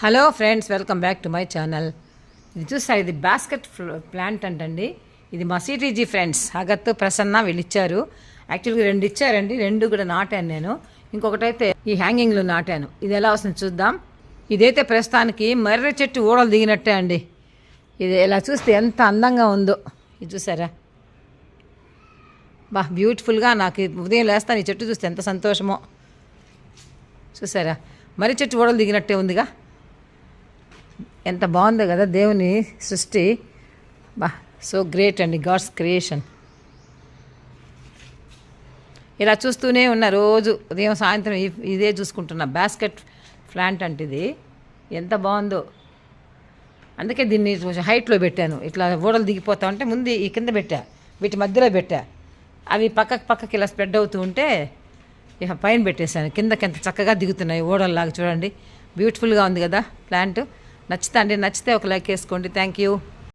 Hello friends, welcome back to my channel. ఇది చూస్తారు, ఇది బాస్కెట్ ప్లాంట్ అంటండి. ఇది మా సిటీజీ ఫ్రెండ్స్ అగత్ ప్రసన్న వీళ్ళు ఇచ్చారు. యాక్చువల్గా 2 ఇచ్చారండి, 2 కూడా నాటాను నేను. ఇంకొకటైతే ఈ హ్యాంగింగ్లో నాటాను. ఇది ఎలా వస్తుంది చూద్దాం. ఇదైతే ప్రస్తుతానికి మర్రి చెట్టు ఊడలు దిగినట్టే అండి. ఇది ఇలా చూస్తే ఎంత అందంగా ఉందో. ఇది చూసారా, బ్యూటిఫుల్గా. నాకు ఉదయం లేస్తాను ఈ చెట్టు చూస్తే ఎంత సంతోషమో. చూసారా, మర్రి చెట్టు ఊడలు దిగినట్టే ఉందిగా. ఎంత బాగుందో కదా దేవుని సృష్టి. సో గ్రేట్ అండి, గాడ్స్ క్రియేషన్. ఇలా చూస్తూనే ఉన్న రోజు ఉదయం సాయంత్రం ఇదే చూసుకుంటున్నా. బాస్కెట్ ప్లాంట్ అంటే ఇది ఎంత బాగుందో. అందుకే దీన్ని కొంచెం హైట్లో పెట్టాను. ఇట్లా ఊడలు దిగిపోతా ఉంటే ముందు ఈ కింద పెట్టా, వీటి మధ్యలో పెట్టా. అవి పక్కకి ఇలా స్ప్రెడ్ అవుతూ ఉంటే ఇక పైన పెట్టేశాను. కిందకి ఎంత చక్కగా దిగుతున్నాయి ఊడల్లాగా. చూడండి, బ్యూటిఫుల్గా ఉంది కదా ప్లాంట్. నచ్చితే ఒక లైక్ వేసుకోండి. Thank you.